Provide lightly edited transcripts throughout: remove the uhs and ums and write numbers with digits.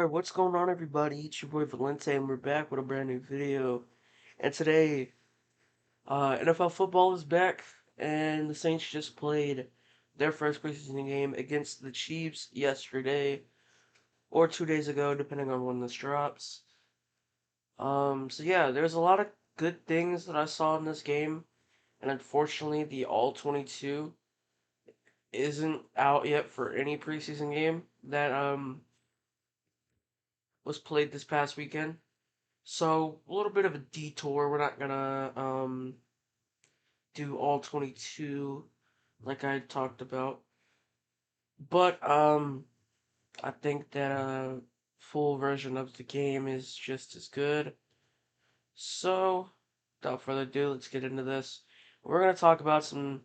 Alright, what's going on, everybody? It's your boy Valente, and we're back with a brand new video. And today, NFL football is back, and the Saints just played their first preseason game against the Chiefs yesterday, or 2 days ago, depending on when this drops. So yeah, there's a lot of good things that I saw in this game, and unfortunately, the All 22 isn't out yet for any preseason game that was played this past weekend. So, a little bit of a detour. We're not gonna do all 22 like I talked about. But I think that a full version of the game is just as good. So, without further ado, let's get into this. We're gonna talk about some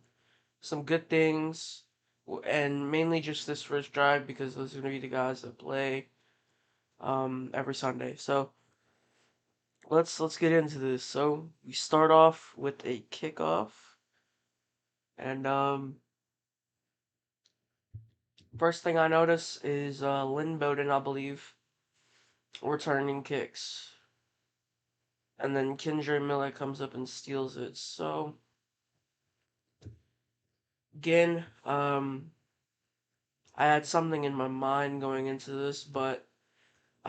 good things and mainly just this first drive because those are gonna be the guys that play every Sunday. So, let's get into this. So we start off with a kickoff, and first thing I notice is Lynn Bowden, I believe, returning kicks, and then Kendra Miller comes up and steals it. So again, I had something in my mind going into this, but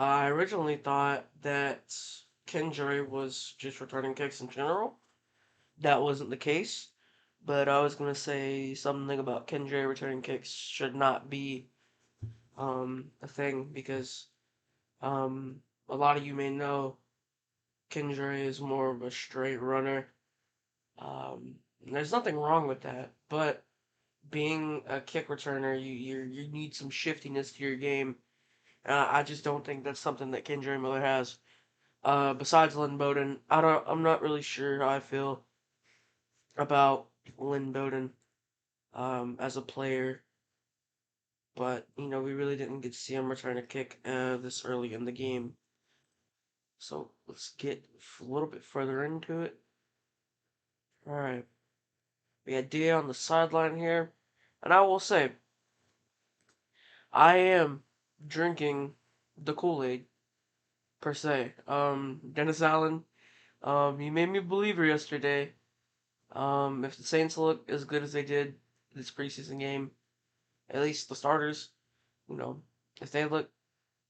I originally thought that Kendra was just returning kicks in general. That wasn't the case. But I was gonna say something about Kendra returning kicks should not be a thing because a lot of you may know Kendra is more of a straight runner. There's nothing wrong with that, but being a kick returner, you need some shiftiness to your game. I just don't think that's something that Kendra Miller has. Besides Lynn Bowden, I'm not really sure how I feel about Lynn Bowden as a player. But we really didn't get to see him return a kick this early in the game. So let's get a little bit further into it. All right, we had Dia on the sideline here, and I will say I am drinking the Kool-Aid per se. Dennis Allen, you made me a believer yesterday. If the Saints look as good as they did this preseason game, at least the starters, you know, if they look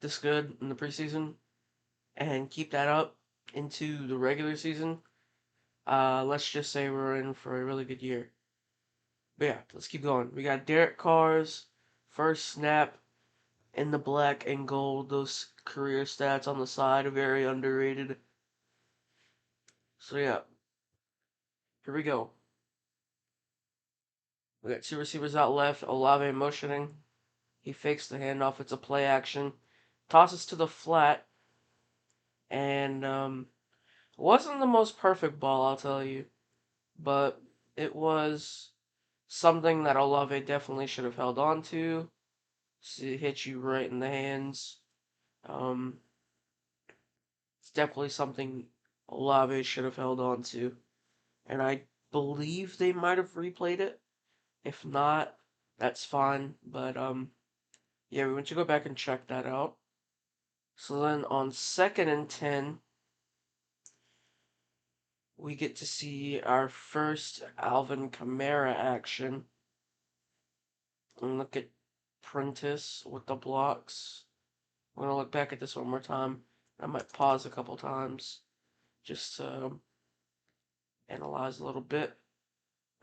this good in the preseason, and keep that up into the regular season, let's just say we're in for a really good year. But yeah, let's keep going. We got Derek Carr's first snap in the black and gold. Those career stats on the side are very underrated. So yeah, here we go. We got two receivers out left. Olave motioning. He fakes the handoff. It's a play action. Tosses to the flat. And wasn't the most perfect ball, I'll tell you. But it was something that Olave definitely should have held on to. It hit you right in the hands. Um, it's definitely something Olave should have held on to. And I believe they might have replayed it. If not, that's fine. But yeah, we want to go back and check that out. So then on 2nd and 10, we get to see our first Alvin Kamara action. And look at Prentice with the blocks. I'm gonna look back at this one more time. I might pause a couple times just to analyze a little bit.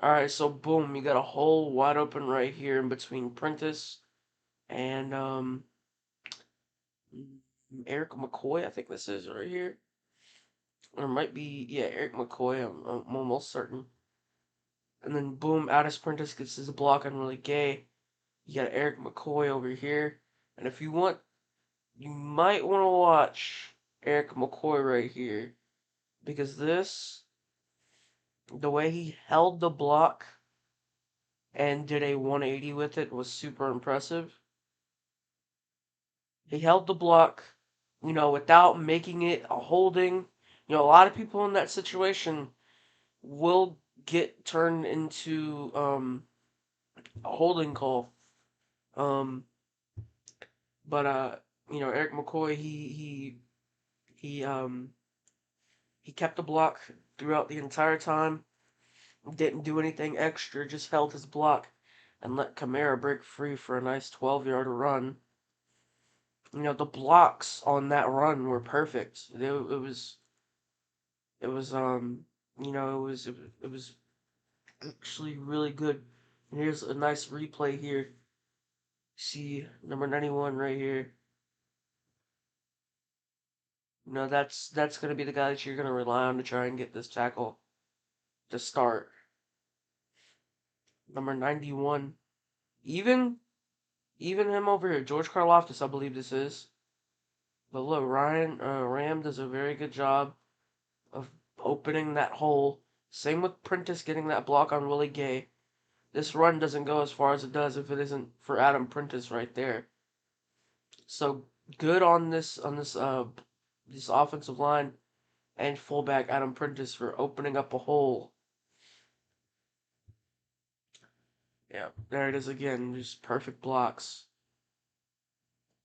Alright, so boom, you got a hole wide open right here in between Prentice and Eric McCoy, I think this is right here. Or it might be, yeah, Eric McCoy, I'm almost certain. And then boom, Addis Prentice gets his block on really gay. You got Eric McCoy over here. And if you want, you might want to watch Eric McCoy right here. Because the way he held the block and did a 180 with it was super impressive. He held the block, without making it a holding. A lot of people in that situation will get turned into a holding call. Um, but Eric McCoy, he he kept the block throughout the entire time. Didn't do anything extra, just held his block and let Kamara break free for a nice 12-yard run. The blocks on that run were perfect. It was it was actually really good. And here's a nice replay here. See number 91 right here. That's gonna be the guy that you're gonna rely on to try and get this tackle to start. Number 91. Even even him over here, George Karlaftis, I believe this is. But look, Ryan Ram does a very good job of opening that hole. Same with Prentice getting that block on Willie Gay. This run doesn't go as far as it does if it isn't for Adam Prentice right there. So good on this offensive line and fullback Adam Prentice for opening up a hole. Yeah, there it is again, just perfect blocks.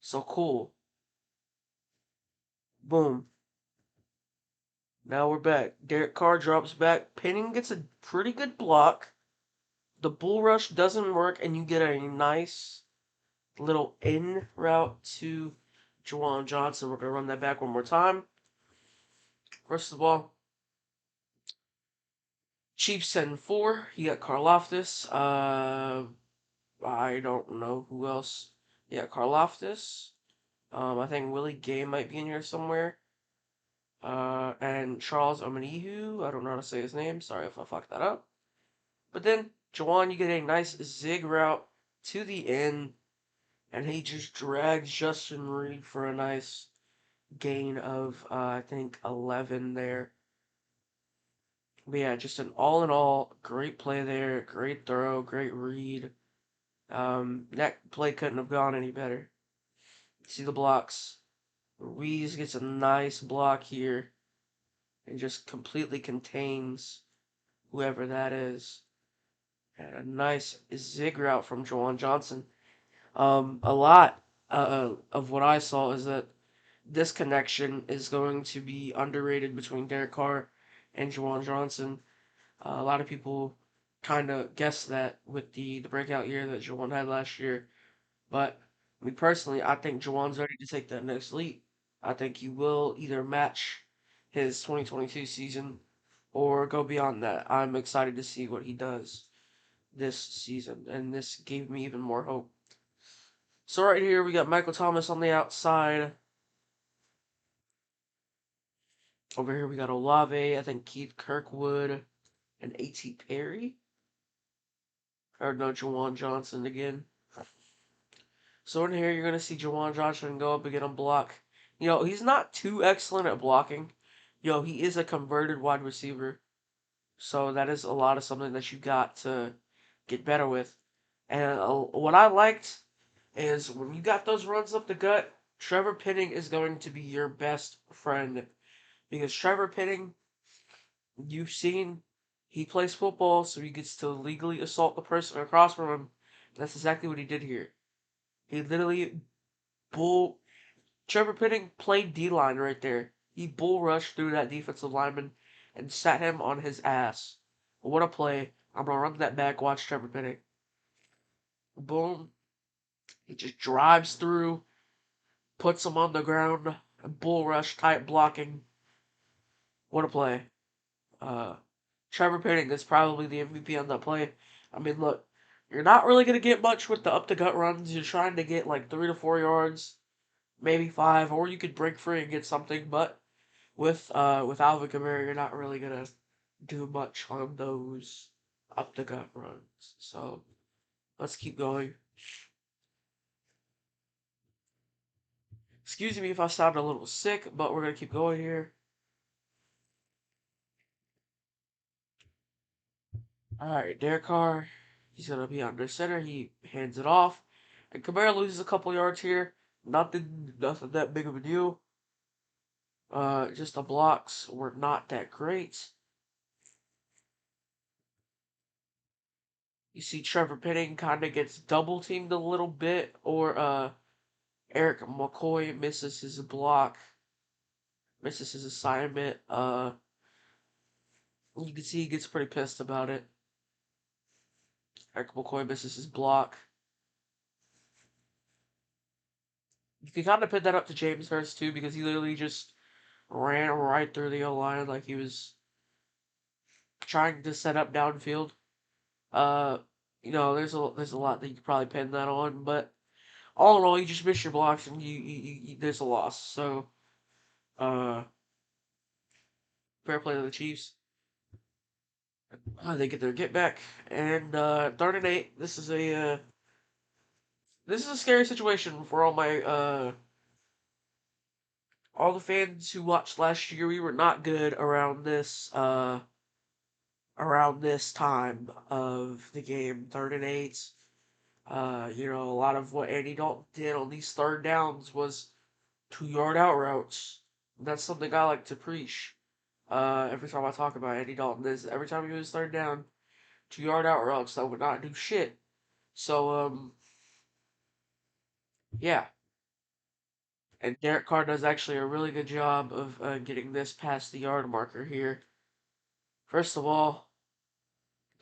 So cool. Boom. Now we're back. Derek Carr drops back. Penning gets a pretty good block. The bull rush doesn't work, and you get a nice little in route to Juwan Johnson. We're going to run that back one more time. First of all, Chiefs send four. You got Karlaftis. I don't know who else. Yeah, Karlaftis. I think Willie Gay might be in here somewhere. And Charles Omenihu. I don't know how to say his name. Sorry if I fucked that up. But then, Juwan, you get a nice zig route to the end. And he just drags Justin Reed for a nice gain of, I think, 11 there. But yeah, just an all in all, great play there, great throw, great read. That play couldn't have gone any better. See the blocks. Ruiz gets a nice block here and just completely contains whoever that is. And a nice zig route from Juwan Johnson. A lot of what I saw is that this connection is going to be underrated between Derek Carr and Juwan Johnson. A lot of people kind of guessed that with the breakout year that Juwan had last year. But me personally, I think Juwan's ready to take that next leap. I think he will either match his 2022 season or go beyond that. I'm excited to see what he does this season, and this gave me even more hope. So right here we got Michael Thomas on the outside. Over here we got Olave, I think Keith Kirkwood, and A.T. Perry. Or no, Juwan Johnson again. So in here you're going to see Juwan Johnson go up and get him block. He's not too excellent at blocking. He is a converted wide receiver. So that is a lot of something that you got to get better with. And what I liked is when you got those runs up the gut, Trevor Penning is going to be your best friend. Because Trevor Penning, you've seen, he plays football, so he gets to legally assault the person across from him. That's exactly what he did here. He literally bull. Trevor Penning played D line right there. He bull rushed through that defensive lineman and sat him on his ass. What a play. I'm going to run that back. Watch Trevor Penning. Boom. He just drives through, puts him on the ground, bull rush type blocking. What a play. Uh, Trevor Penning is probably the MVP on that play. I mean, look, you're not really going to get much with the up the gut runs. You're trying to get like 3 to 4 yards, maybe 5, or you could break free and get something. But with Alvin Kamara, you're not really going to do much on those up the gut runs. So let's keep going. Excuse me if I sound a little sick, but we're going to keep going here. Alright, Derek Carr, he's going to be under center. He hands it off. And Kamara loses a couple yards here. Nothing that big of a deal. Just the blocks were not that great. You see Trevor Penning kind of gets double teamed a little bit, or Eric McCoy misses his assignment. You can see he gets pretty pissed about it. Eric McCoy misses his block. You can kind of put that up to James Hurst too, because he literally just ran right through the O line like he was trying to set up downfield. Uh, there's a lot that you could probably pin that on, but all in all, you just miss your blocks and there's a loss. So, uh, fair play to the Chiefs. They get their get back and 3rd and 8. This is a scary situation for all the fans who watched last year. We were not good around this time of the game, 3rd and 8. A lot of what Andy Dalton did on these third downs was 2 yard out routes. That's something I like to preach. Every time I talk about Andy Dalton, is every time he was third down, 2 yard out routes that would not do shit. So yeah, and Derek Carr does actually a really good job of getting this past the yard marker here. First of all,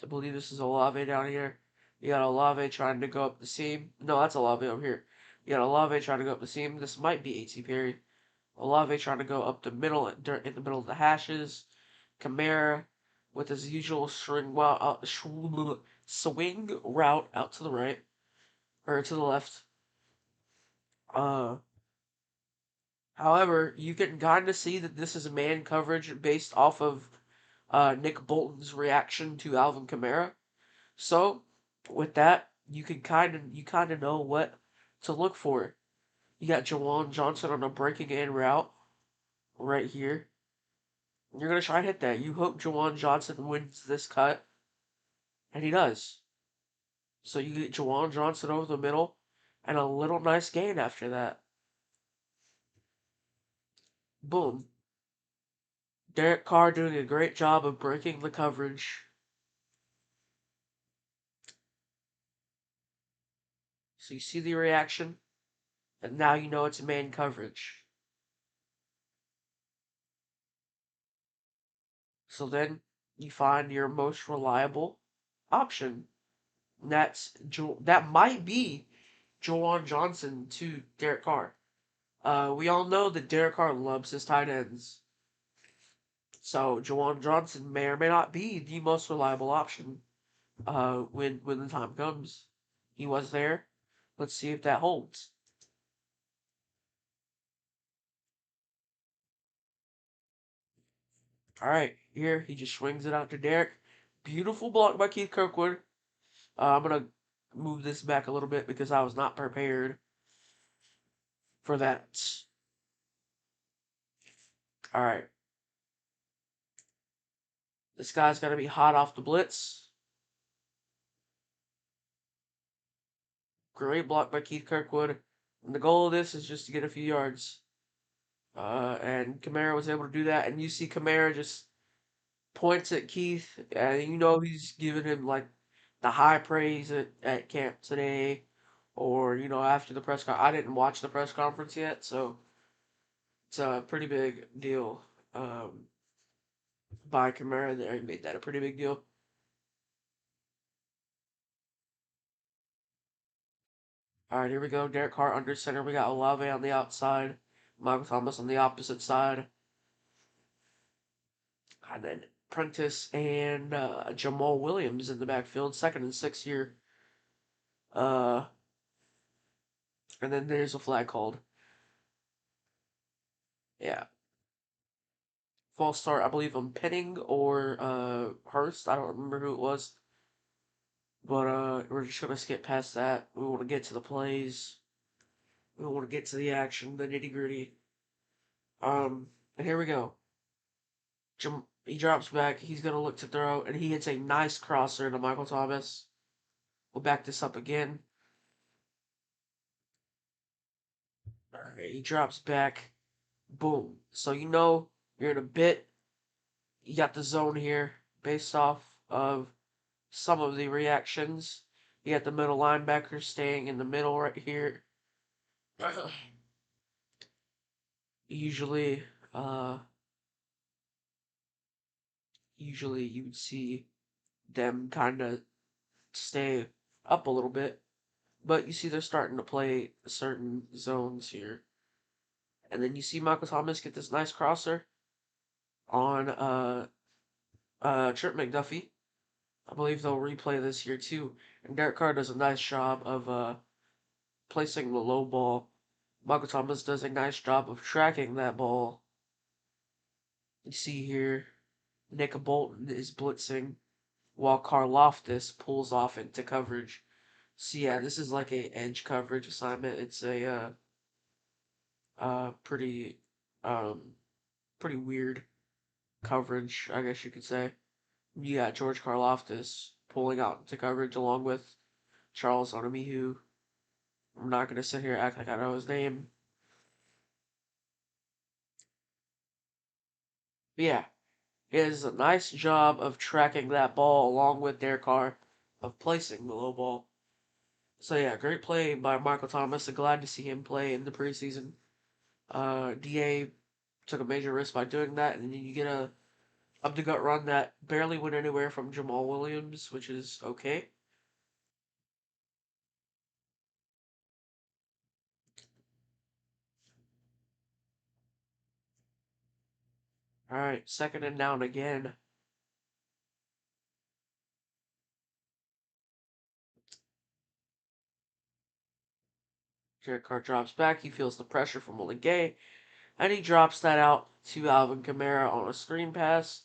I believe this is Olave down here. You got Olave trying to go up the seam. No, that's Olave over here. You got Olave trying to go up the seam. This might be A.T. Perry. Olave trying to go up the middle in the middle of the hashes. Kamara with his usual swing route out to the right or to the left. Uh, However, you can kind of see that this is a man coverage based off of Nick Bolton's reaction to Alvin Kamara. So, with that, you kind of know what to look for. You got Jawan Johnson on a breaking in route right here. You're gonna try and hit that. You hope Jawan Johnson wins this cut, and he does. So you get Jawan Johnson over the middle, and a little nice gain after that. Boom. Derek Carr doing a great job of breaking the coverage. So you see the reaction, and now you know it's man coverage. So then you find your most reliable option. And that might be Jawan Johnson to Derek Carr. We all know that Derek Carr loves his tight ends. So Jawan Johnson may or may not be the most reliable option when the time comes. He was there. Let's see if that holds. All right, here he just swings it out to Derek. Beautiful block by Keith Kirkwood. I'm gonna move this back a little bit because I was not prepared for that. All right, this guy's gonna be hot off the blitz. Great block by Keith Kirkwood. And the goal of this is just to get a few yards. And Kamara was able to do that. And you see Kamara just points at Keith, and you know he's giving him like the high praise at camp today, or after the press conference. I didn't watch the press conference yet, so it's a pretty big deal by Kamara there. He made that a pretty big deal. All right, here we go. Derek Carr under center. We got Olave on the outside, Michael Thomas on the opposite side, and then Prentice and Jamal Williams in the backfield, 2nd and 6 here. Uh, and then there's a flag called. Yeah, false start, I believe, on Penning or Hurst. I don't remember who it was. But we're just gonna skip past that. We want to get to the plays. We want to get to the action, the nitty gritty. And here we go. He drops back. He's gonna look to throw, and he hits a nice crosser to Michael Thomas. We'll back this up again. All right, he drops back. Boom. So you know you're in a bit. You got the zone here based off of some of the reactions. You got the middle linebacker staying in the middle right here. Usually, uh, usually you'd see them kind of stay up a little bit, but you see they're starting to play certain zones here. And then you see Michael Thomas get this nice crosser on Trip McDuffie. I believe they'll replay this here too. And Derek Carr does a nice job of placing the low ball. Michael Thomas does a nice job of tracking that ball. You see here, Nick Bolton is blitzing while Karloftis pulls off into coverage. So yeah, this is like a edge coverage assignment. It's a pretty um pretty weird coverage, I guess you could say. You got George Karloftis pulling out into coverage along with Charles Onamihu. I'm not gonna sit here and act like I know his name. But yeah, he does a nice job of tracking that ball along with their car of placing the low ball. So yeah, great play by Michael Thomas. Glad to see him play in the preseason. DA took a major risk by doing that, and then you get a up the gut run that barely went anywhere from Jamal Williams, which is okay. All right, second and down again. Jared Carr drops back. He feels the pressure from Gay, and he drops that out to Alvin Kamara on a screen pass.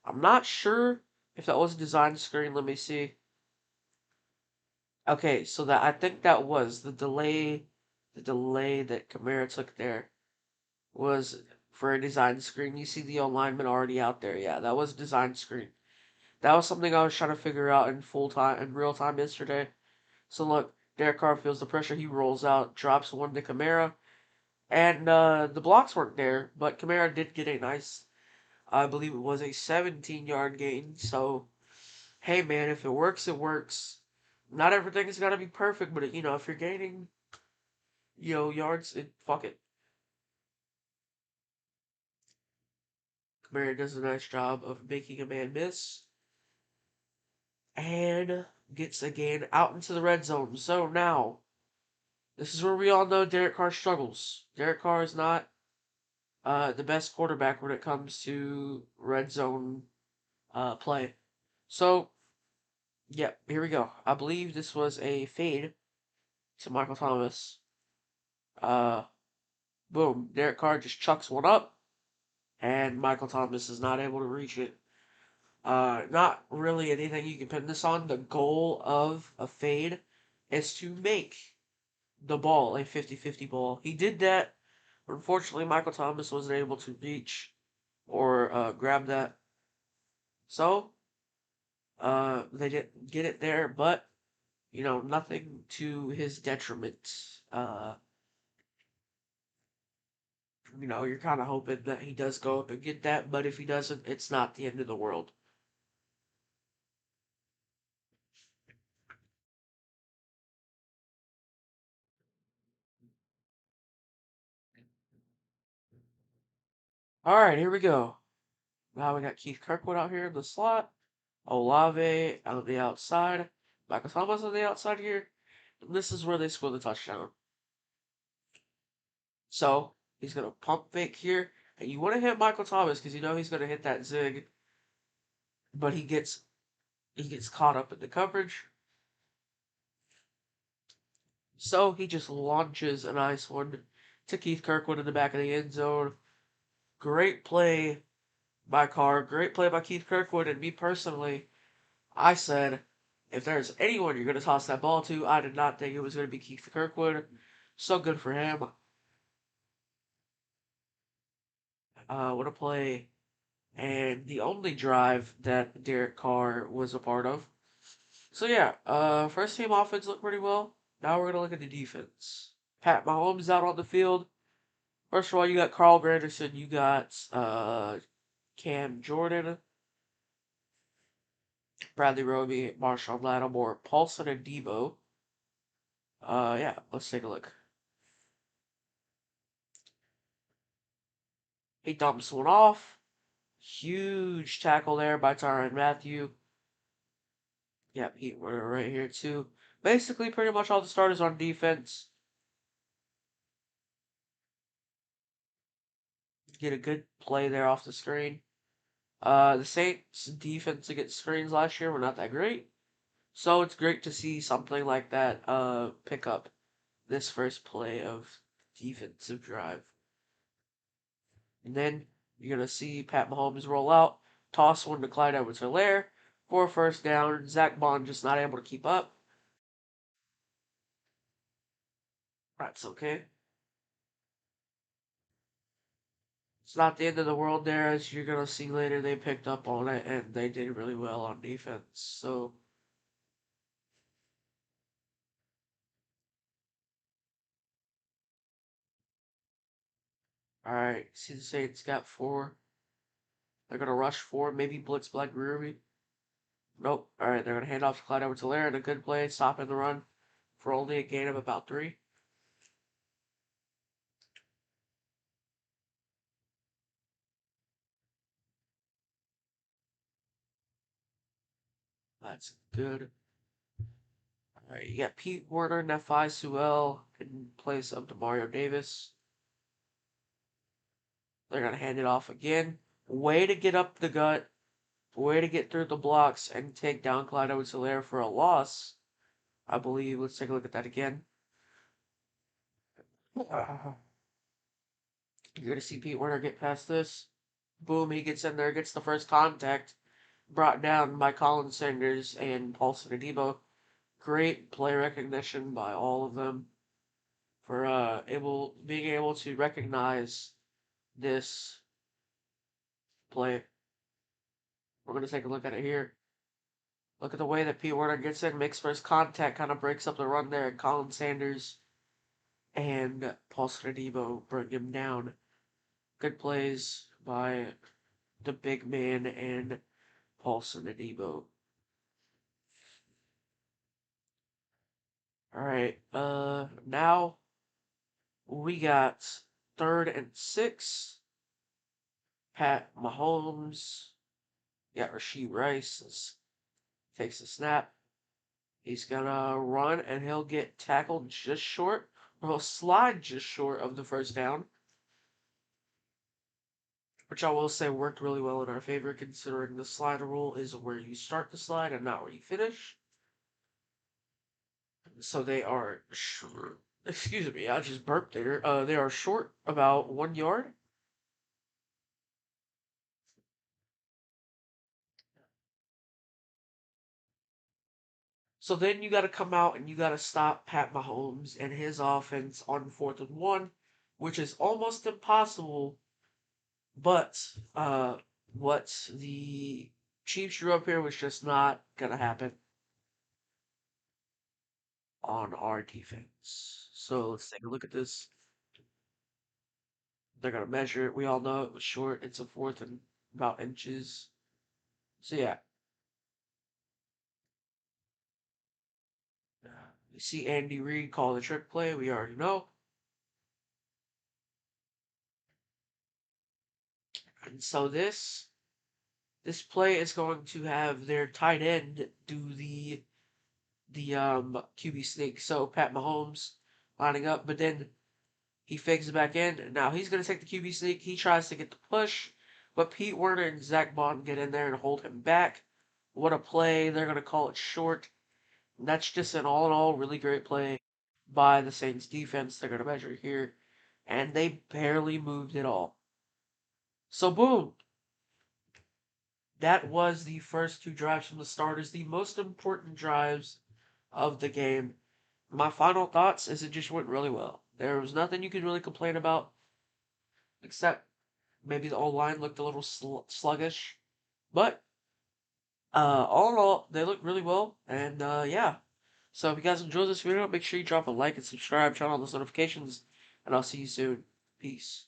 I'm not sure if that was a designed screen. Let me see. Okay, so that I think that was the delay. The delay that Kamara took there was for a design screen. You see the alignment already out there. Yeah, that was a design screen. That was something I was trying to figure out in full time, in real time yesterday. So look, Derek Carr feels the pressure. He rolls out, drops one to Kamara, and the blocks weren't there, but Kamara did get a nice, I believe it was a 17-yard gain. So hey man, if it works, it works. Not everything has got to be perfect, but if you're gaining, yards, fuck it. Kamara does a nice job of making a man miss and gets again out into the red zone. So now, this is where we all know Derek Carr struggles. Derek Carr is not the best quarterback when it comes to red zone play. So, yep, here we go. I believe this was a fade to Michael Thomas. Uh, boom. Derek Carr just chucks one up, and Michael Thomas is not able to reach it. Not really anything you can pin this on. The goal of a fade is to make the ball a 50-50 ball. He did that. Unfortunately, Michael Thomas wasn't able to reach or grab that. So, they didn't get it there, but, nothing to his detriment. You're kind of hoping that he does go up and get that, but if he doesn't, it's not the end of the world. All right, here we go. Now we got Keith Kirkwood out here in the slot. Olave on the outside. Michael Thomas on the outside here. And this is where they score the touchdown. So he's gonna pump fake here, and you want to hit Michael Thomas because you know he's gonna hit that zig, but he gets caught up in the coverage. So he just launches a nice one to Keith Kirkwood in the back of the end zone. Great play by Carr. Great play by Keith Kirkwood. And me personally, I said, if there's anyone you're going to toss that ball to, I did not think it was going to be Keith Kirkwood. So good for him. What a play. And the only drive that Derek Carr was a part of. So yeah, first team offense looked pretty well. Now we're going to look at the defense. Pat Mahomes out on the field. First of all, you got Carl Granderson, you got Cam Jordan, Bradley Roby, Marshawn Lattimore, Paulson, and Debo. Yeah, let's take a look. He dumps one off. Huge tackle there by Tyrann Matthew. Yep, Pete Werner right here too. Basically, pretty much all the starters on defense. Get a good play there off the screen. The Saints' defense against screens last year were not that great. So it's great to see something like that pick up this first play of defensive drive. And then you're going to see Pat Mahomes roll out, toss one to Clyde Edwards-Helaire for a first down. Zach Bond just not able to keep up. That's okay. It's not the end of the world there, as you're going to see later. They picked up on it, and they did really well on defense. So, alright, see the Saints got four. They're going to rush four, maybe blitz Black Ruby. Nope. Alright, they're going to hand off to Clyde Edwards-Helaire, and a good play, stopping the run for only a gain of about 3. That's good. Alright, you got Pete Werner, Nephi Sewell in place of Demario Davis. They're going to hand it off again. Way to get up the gut. Way to get through the blocks and take down Clyde Edwards-Helaire for a loss, I believe. Let's take a look at that again. You're going to see Pete Werner get past this. Boom, he gets in there, gets the first contact. Brought down by Colin Sanders and Paulson Adebo. Great play recognition by all of them for being able to recognize this play. We're going to take a look at it here. Look at the way that Pete Werner gets in, makes first contact, kind of breaks up the run there. Colin Sanders and Paulson Adebo bring him down. Good plays by the big man and Paulson Adebo. Alright, now we got 3rd and 6. Pat Mahomes. Yeah, Rasheed Rice takes the snap. He's gonna run and he'll get tackled just short, or he'll slide just short of the first down. Which I will say worked really well in our favor, considering the slide rule is where you start the slide and not where you finish. So they are short. Excuse me, I just burped there. They are short about 1 yard. So then you got to come out and you got to stop Pat Mahomes and his offense on 4th and 1, which is almost impossible. But what the Chiefs drew up here was just not gonna happen on our defense. So let's take a look at this. They're gonna measure it. We all know it was short. It's a 4th and about inches. So yeah, you see Andy Reid call the trick play. We already know. And so this play is going to have their tight end do the QB sneak. So Pat Mahomes lining up, but then he fakes it back in. Now he's going to take the QB sneak. He tries to get the push, but Pete Werner and Zach Bond get in there and hold him back. What a play. They're going to call it short. And that's just an all in all really great play by the Saints defense. They're going to measure here. And they barely moved at all. So, boom. That was the first 2 drives from the starters, the most important drives of the game. My final thoughts is it just went really well. There was nothing you could really complain about, except maybe the old line looked a little sluggish. But all in all, they looked really well. And yeah. So if you guys enjoyed this video, make sure you drop a like and subscribe, turn on those notifications, and I'll see you soon. Peace.